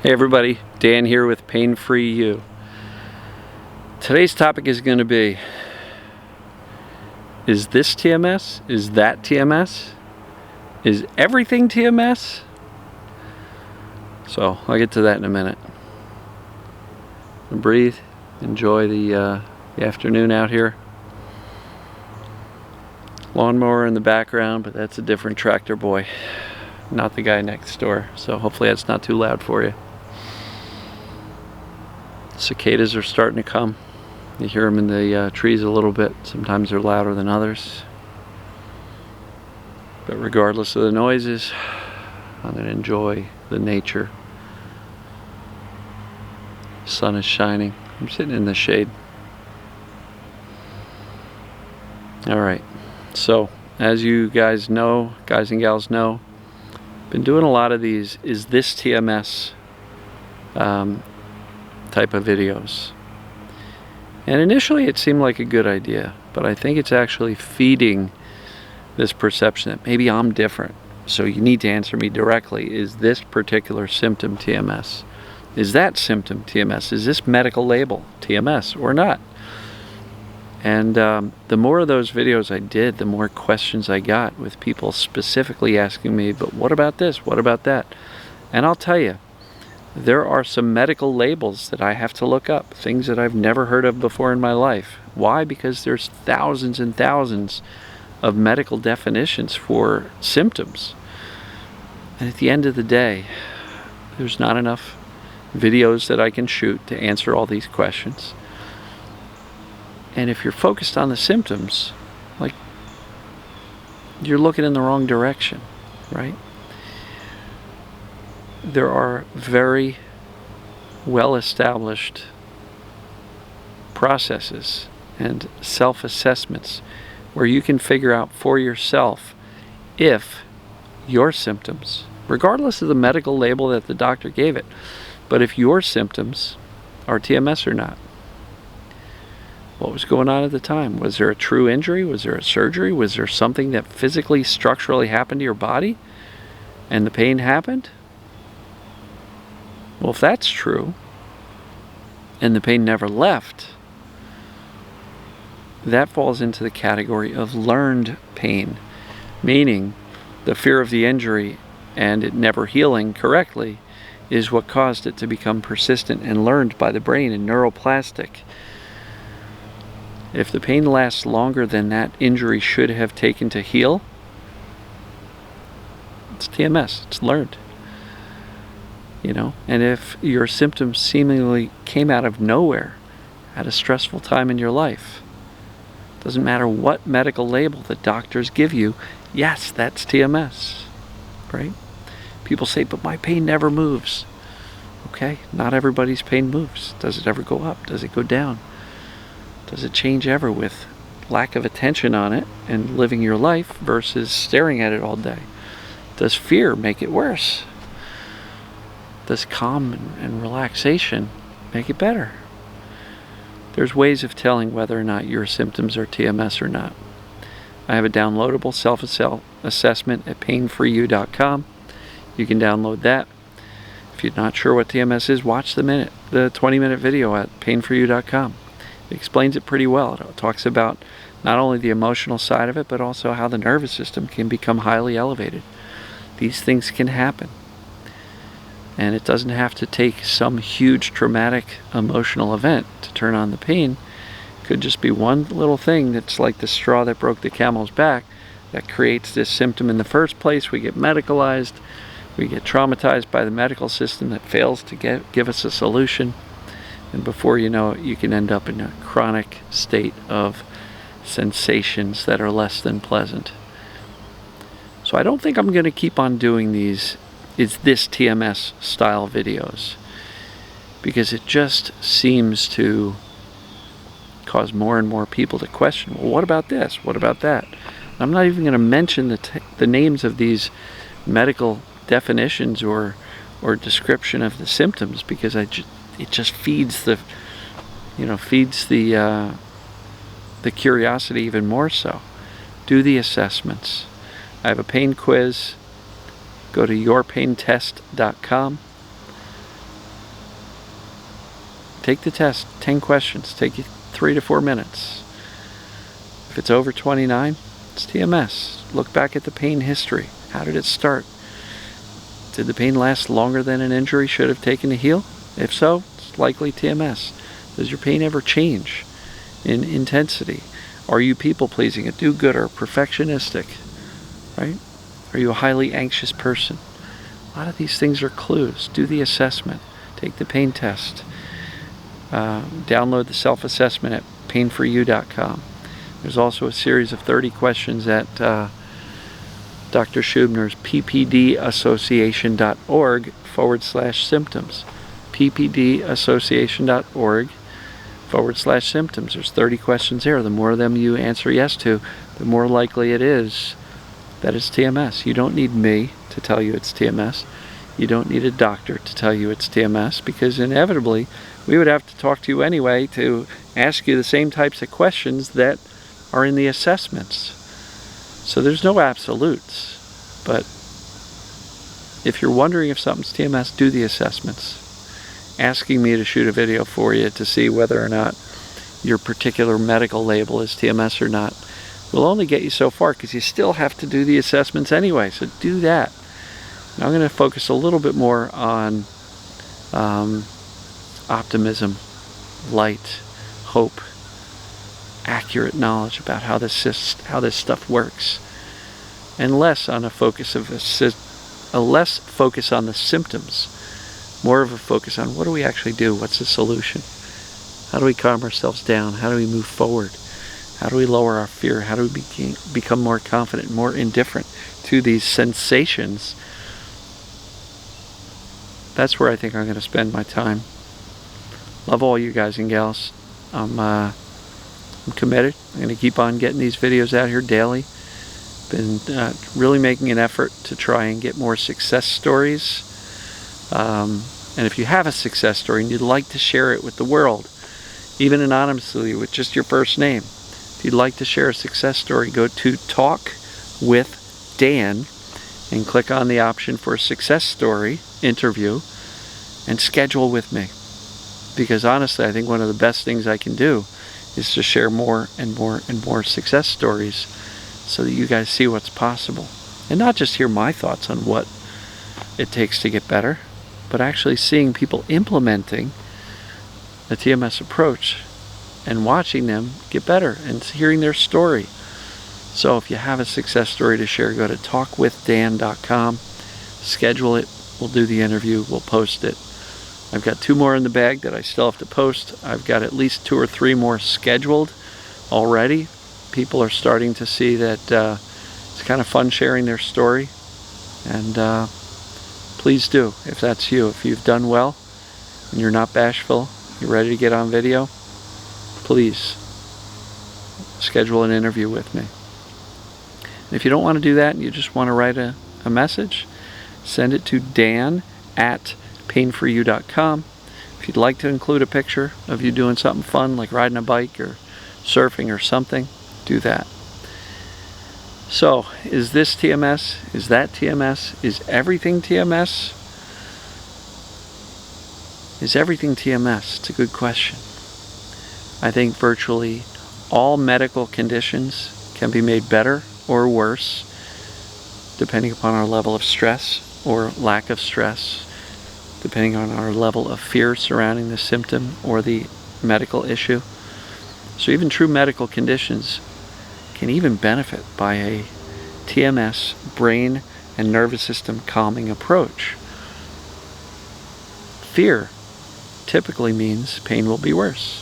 Hey everybody, Dan here with Pain Free You. Today's topic is going to be, is this TMS? Is that TMS? Is everything TMS? So I'll get to that in a minute. Breathe, enjoy the afternoon out here. Lawnmower in the background, but that's a different tractor boy, not the guy next door. So hopefully that's not too loud for you. Cicadas are starting to come. You hear them in the trees a little bit. Sometimes they're louder than others. But regardless of the noises, I'm going to enjoy the nature. Sun is shining. I'm sitting in the shade. Alright, so as you guys know, guys and gals know, been doing a lot of these is this TMS type of videos. And initially it seemed like a good idea, but I think it's actually feeding this perception that maybe I'm different. So you need to answer me directly. Is this particular symptom TMS? Is that symptom TMS? Is this medical label TMS or not? And the more of those videos I did, the more questions I got with people specifically asking me, but what about this? What about that? And I'll tell you, there are some medical labels that I have to look up, things that I've never heard of before in my life. Why? Because there's thousands and thousands of medical definitions for symptoms. And at the end of the day, there's not enough videos that I can shoot to answer all these questions. And if you're focused on the symptoms, like, you're looking in the wrong direction, right? There are very well-established processes and self-assessments where you can figure out for yourself if your symptoms, regardless of the medical label that the doctor gave it, but if your symptoms are TMS or not. What was going on at the time? Was there a true injury? Was there a surgery? Was there something that physically, structurally happened to your body and the pain happened? Well, if that's true, and the pain never left, that falls into the category of learned pain, meaning the fear of the injury and it never healing correctly is what caused it to become persistent and learned by the brain and neuroplastic. If the pain lasts longer than that injury should have taken to heal, it's TMS, it's learned. You know, and if your symptoms seemingly came out of nowhere at a stressful time in your life, doesn't matter what medical label the doctors give you, yes, that's TMS, right? People say, but my pain never moves. Okay, not everybody's pain moves. Does it ever go up? Does it go down? Does it change ever with lack of attention on it and living your life versus staring at it all day? Does fear make it worse? Does calm and relaxation make it better? There's ways of telling whether or not your symptoms are TMS or not. I have a downloadable self-assessment at painfreeyou.com. You can download that. If you're not sure what TMS is, watch the 20-minute video at painfreeyou.com. It explains it pretty well. It talks about not only the emotional side of it, but also how the nervous system can become highly elevated. These things can happen. And it doesn't have to take some huge traumatic emotional event to turn on the pain. It could just be one little thing that's like the straw that broke the camel's back that creates this symptom in the first place. We get medicalized, we get traumatized by the medical system that fails to give us a solution. And before you know it, you can end up in a chronic state of sensations that are less than pleasant. So I don't think I'm going to keep on doing these is this TMS style videos, because it just seems to cause more and more people to question, well, what about this? What about that? I'm not even going to mention the names of these medical definitions or description of the symptoms, because it just feeds the curiosity even more so. Do the assessments. I have a pain quiz. Go to yourpaintest.com. Take the test, 10 questions, take you 3 to 4 minutes. If it's over 29, it's TMS. Look back at the pain history. How did it start? Did the pain last longer than an injury should have taken to heal? If so, it's likely TMS. Does your pain ever change in intensity? Are you people-pleasing, a do-gooder, perfectionistic, right? Are you a highly anxious person? A lot of these things are clues. Do the assessment. Take the pain test. Download the self-assessment at painforyou.com. There's also a series of 30 questions at Dr. Schubner's ppdassociation.org/symptoms. ppdassociation.org/symptoms. There's 30 questions there. The more of them you answer yes to, the more likely it is that it's TMS. You don't need me to tell you it's TMS. You don't need a doctor to tell you it's TMS, because inevitably we would have to talk to you anyway to ask you the same types of questions that are in the assessments. So there's no absolutes, but if you're wondering if something's TMS, do the assessments. Asking me to shoot a video for you to see whether or not your particular medical label is TMS or not will only get you so far, because you still have to do the assessments anyway, so do that. Now I'm going to focus a little bit more on optimism, light, hope, accurate knowledge about how this stuff works, and less on a focus on the symptoms, more of a focus on what do we actually do, what's the solution, how do we calm ourselves down, how do we move forward, how do we lower our fear, how do we become more confident, more indifferent to these sensations. That's where I think I'm going to spend my time. Love all you guys and gals. I'm committed. I'm going to keep on getting these videos out here daily. Been really making an effort to try and get more success stories. And if you have a success story and you'd like to share it with the world, even anonymously with just your first name, if you'd like to share a success story, go to Talk with Dan and click on the option for a success story interview and schedule with me. Because honestly, I think one of the best things I can do is to share more and more and more success stories so that you guys see what's possible. And not just hear my thoughts on what it takes to get better, but actually seeing people implementing the TMS approach and watching them get better and hearing their story. So if you have a success story to share, go to talkwithdan.com, schedule it, we'll do the interview, we'll post it. I've got 2 more in the bag that I still have to post. I've got at least 2 or 3 more scheduled already. People are starting to see that it's kind of fun sharing their story. And please do, if that's you. If you've done well and you're not bashful, you're ready to get on video, please schedule an interview with me. And if you don't want to do that and you just want to write a message, send it to dan@painforyou.com. If you'd like to include a picture of you doing something fun like riding a bike or surfing or something, do that. So, is this TMS? Is that TMS? Is everything TMS? Is everything TMS? It's a good question. I think virtually all medical conditions can be made better or worse depending upon our level of stress or lack of stress, depending on our level of fear surrounding the symptom or the medical issue. So even true medical conditions can even benefit by a TMS, brain and nervous system calming approach. Fear typically means pain will be worse.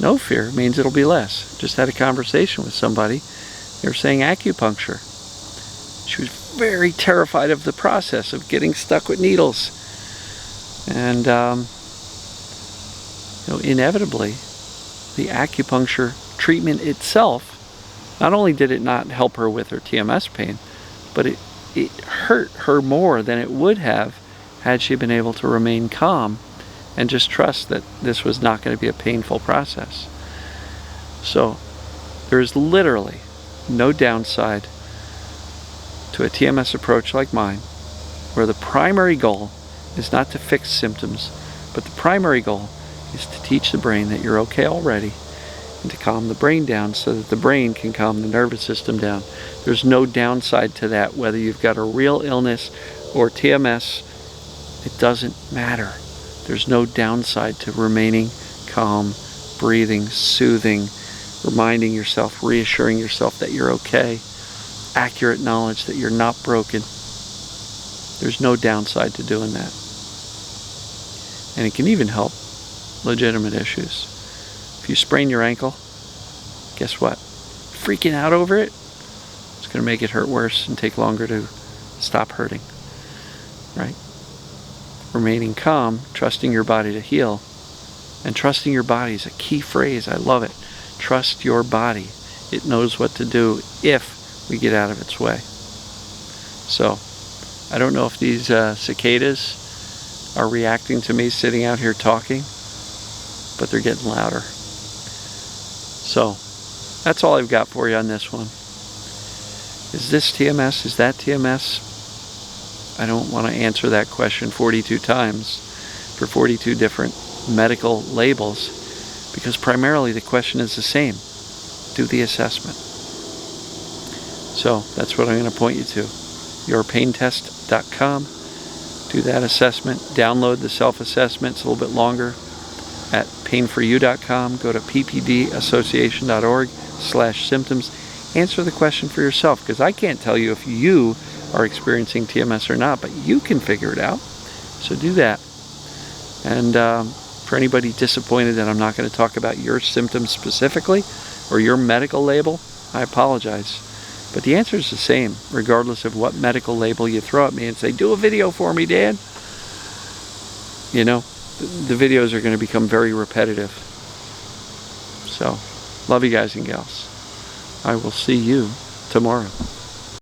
No fear means it'll be less. Just had a conversation with somebody. They were saying acupuncture. She was very terrified of the process of getting stuck with needles. And inevitably, the acupuncture treatment itself, not only did it not help her with her TMS pain, but it hurt her more than it would have had she been able to remain calm and just trust that this was not going to be a painful process. So there is literally no downside to a TMS approach like mine, where the primary goal is not to fix symptoms, But the primary goal is to teach the brain that you're okay already, and to calm the brain down so that the brain can calm the nervous system down. There's no downside to that, whether you've got a real illness or TMS. It doesn't matter. There's no downside to remaining calm, breathing, soothing, reminding yourself, reassuring yourself that you're okay, accurate knowledge that you're not broken. There's no downside to doing that. And it can even help legitimate issues. If you sprain your ankle, guess what? Freaking out over it, it's going to make it hurt worse and take longer to stop hurting, right? Remaining calm, trusting your body to heal, and trusting your body is a key phrase. I love it. Trust your body. It knows what to do if we get out of its way. So, I don't know if these cicadas are reacting to me sitting out here talking, but they're getting louder. So, that's all I've got for you on this one. Is this TMS? Is that TMS? I don't want to answer that question 42 times for 42 different medical labels, because primarily the question is the same. Do the assessment. So that's what I'm going to point you to. yourpaintest.com. Do that assessment. Download the self-assessment. It's a little bit longer at painforyou.com. Go to ppdassociation.org/symptoms. Answer the question for yourself, because I can't tell you if you are experiencing TMS or not, but you can figure it out. So do that. And for anybody disappointed that I'm not going to talk about your symptoms specifically or your medical label, I apologize. But the answer is the same, regardless of what medical label you throw at me and say, do a video for me, Dan. You know, the videos are going to become very repetitive. So, love you guys and gals. I will see you tomorrow.